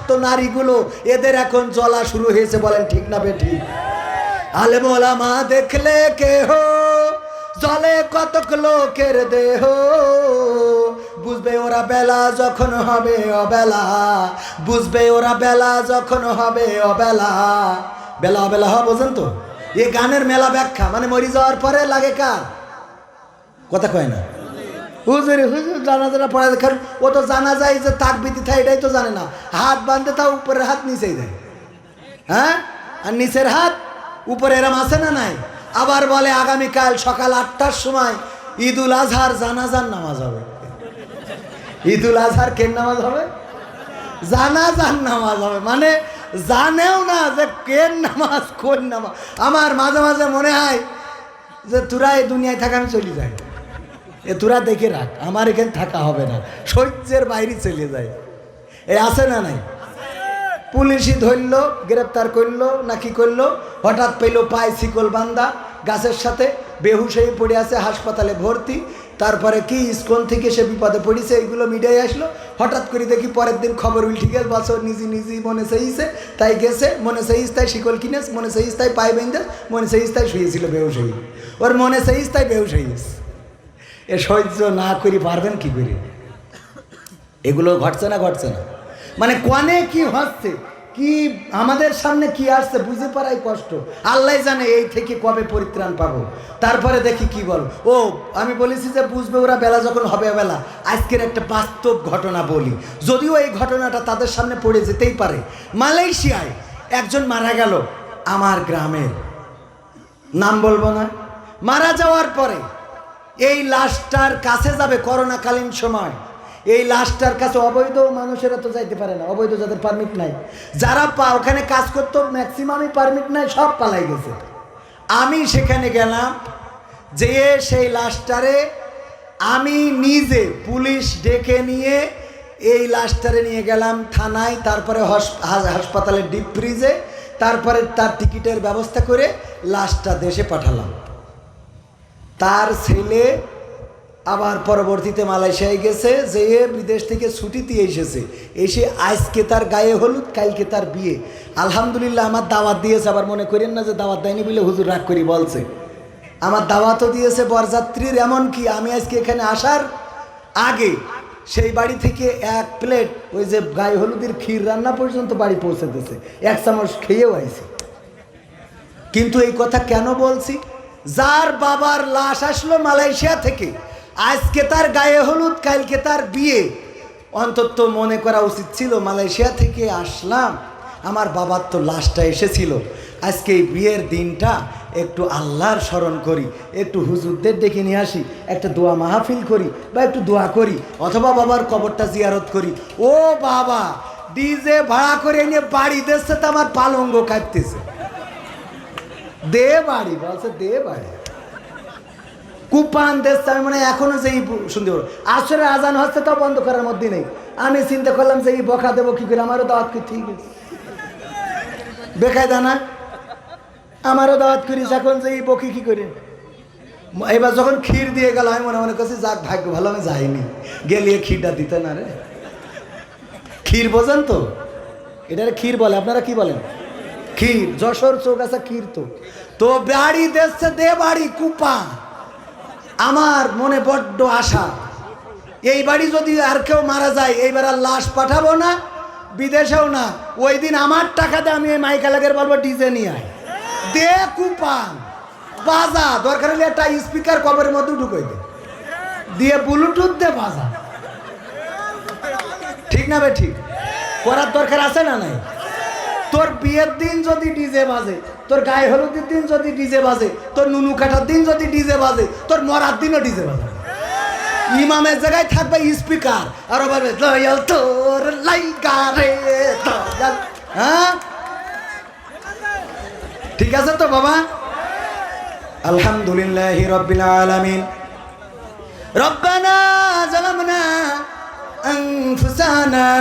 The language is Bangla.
আসক্ত নারীগুলো এদের এখন জ্বলা শুরু হয়েছে, বলেন ঠিক না বেঠিক? আলেম ওলামা দেখলে কেহ জলে কতক লোকের দেহ, বুঝবে ওরা বেলা যখন হবে অবেলা, বুঝবে ওরা বেলা যখন হবে অবেলা। বেলা অবেলা হওয়া বোঝেন তো? এ গানের মেলা ব্যাখ্যা, মানে মরি যাওয়ার পরে লাগে কার কথা কয় না? হুজুর হুজুর জানাজাটা পড়া দেখার, ও তো জানা যায় যে তাকবীর থাকে এটাই তো জানে না। হাত বাঁধতে তাও উপরের হাত নিচেই দেয়, হ্যাঁ, আর নিচের হাত উপরে, এরম আছে না নাই? আবার বলে আগামীকাল সকাল 8টার সময় ঈদুল আজহার জানাজার নামাজ হবে। ঈদুল আজহার কেন নামাজ হবে? জানাজার নামাজ হবে, মানে জানেও না যে কেন নামাজ কোন নামাজ। আমার মাঝে মাঝে মনে হয় যে তোরা এই দুনিয়ায় থাকা আমি চলে যাই, এ তোরা দেখে রাখ, আমার এখানে থাকা হবে না, সহ্যের বাইরে চলে যায়। এই আছে না নাই? পুলিশই ধরলো, গ্রেপ্তার করলো না কি করলো, হঠাৎ পেলো পায়ে শিকল বান্ধা গাছের সাথে, বেহুশ হয়ে পড়ে আছে, হাসপাতালে ভর্তি। তারপরে কি ইস্কন থেকে সে বিপদে পড়েছে, এইগুলো মিডিয়ায় আসলো। হঠাৎ করে দেখি পরের দিন খবর উল্টে গেছে, বছর নিজে মনে চাইছে তাই গেছে, মনে চাইছে তাই শিকল কিনেস, মনে চাইছে তাই পায়ে বেঁধে, মনে চাইছে তাই শুয়েছিল বেহুশ হয়ে, ওর মনে চাইছে তাই বেহুশ হয়েছে। এ সহ্য না করি পারবেন কি করে? এগুলো ঘটছে না ঘটছে না, মানে কনে কি হচ্ছে, কি আমাদের সামনে কি আসছে বুঝে পারাই কষ্ট। আল্লাহ জানে এই থেকে কবে পরিত্রাণ পাবো। তারপরে দেখি কি বল, ও আমি বলেছি যে বুঝবে ওরা বেলা যখন হবে বেলা। আজকের একটা বাস্তব ঘটনা বলি, যদিও এই ঘটনাটা তাদের সামনে পড়ে যেতেই পারে। মালয়েশিয়ায় একজন মারা গেল, আমার গ্রামের, নাম বলবো না। মারা যাওয়ার পরে এই লাশটার কাছে যাবে, করোনাকালীন সময় এই লাশটার কাছে অবৈধ মানুষেরা তো যাইতে পারে না, অবৈধ যাদের পারমিট নাই, যারা ওখানে কাজ করতো ম্যাক্সিমামই পারমিট নাই, সব পালাই গেছে। আমি সেখানে গেলাম, যে সেই লাশটারে আমি নিজে পুলিশ ডেকে নিয়ে এই লাশটারে নিয়ে গেলাম থানায়, তারপরে হাসপাতালের ডিপ ফ্রিজে, তারপরে তার টিকিটের ব্যবস্থা করে লাশটা দেশে পাঠালাম। তার ছেলে আবার পরবর্তীতে মালয়েশিয়ায় গেছে, যে বিদেশ থেকে ছুটিতে এসেছে, এসে আজকে তার গায়ে হলুদ, কালকে তার বিয়ে। আলহামদুলিল্লাহ আমার দাওয়াত দিয়েছে, আবার মনে করেন না যে দাওয়াত দেয়নি বলে হুজুর রাগ করি বলছে। আমার দাওয়াতও দিয়েছে বরযাত্রীর, এমনকি আমি আজকে এখানে আসার আগে সেই বাড়ি থেকে 1 প্লেট ওই যে গায়ে হলুদের ক্ষীর রান্না পর্যন্ত বাড়ি পৌঁছে দিয়েছে, 1 চামচ খেয়েও আইছি। কিন্তু এই কথা কেন বলছি, যার বাবার লাশ আসলো মালয়েশিয়া থেকে, আজকে তার গায়ে হলুদ, কালকে তার বিয়ে, অন্তত মনে করা উচিত ছিল মালয়েশিয়া থেকে আসলাম, আমার বাবার তো লাশটা এসেছিল, আজকে এই বিয়ের দিনটা একটু আল্লাহর স্মরণ করি, একটু হুজুরদের ডেকে নিয়ে আসি, একটা দোয়া মাহফিল করি বা একটু দোয়া করি, অথবা বাবার কবরটা জিয়ারত করি। ও বাবা, ডিজে ভাড়া করে নিয়ে বাড়ি দিচ্ছে, তো আমার পালঙ্গ কাটতেছে, দে বাড়ি বলছে, দে বাড়ি কুপান দেশ। আমি মানে এখনো যেই শুনতে পারবো, আসরে আজান হচ্ছে তাও বন্ধ করার মধ্যে নেই। আমি চিন্তা করলাম যে এই বকা দেবো কি করে, আমারও দাওয়াত করি, ঠিক আছে বেকায়দা না, আমারও দাওয়াত করিস, এখন যে এই বকি কি করে। এবার যখন ক্ষীর দিয়ে গেল, আমি মনে মনে করছি যাক ভাগ্য ভালো আমি যাইনি, গেলিয়ে ক্ষীরটা দিতে না রে। ক্ষীর বোঝেন তো, এটারে ক্ষীর বলে, আপনারা কি বলেন? ক্ষীর, যশোর চৌগাছা ক্ষীর। তো বাড়ি দেখছে, দে বাড়ি কুপা। আমার মনে বড্ড আশা, এই বাড়ি যদি আর কেউ মারা যায়, এইবার আর লাশ পাঠাবো না, বিদেশেও না, ওই দিন আমার টাকাতে আমি এই মাইকালাগের বলবো ডিজে নিয়ে আয়, দে কুপান বাজা, দরকার হলে একটা স্পিকার কবরের মধ্যে ঢুকে দে, দিয়ে ব্লুটুথ দে বাজা, ঠিক না বে ঠিক? করার দরকার আছে না নাই? তোর বিয়ের দিন যদি ডিজে বাজে, তোর গায়ে হলুদের দিন যদি ডিজে বাজে, তোর নুনু কাটার দিন যদি ডিজে বাজে, তোর মরার দিনও ডিজে বাজে। ইমামের জায়গায় থাকবে স্পিকার, আর বলবে দয়াল তোর লাইগা রে দয়াল। হ্যাঁ ঠিক আছে তো বাবা? আলহামদুলিল্লাহি রাব্বিল আলামিন। রব্বানা জালামনা আনফুসানা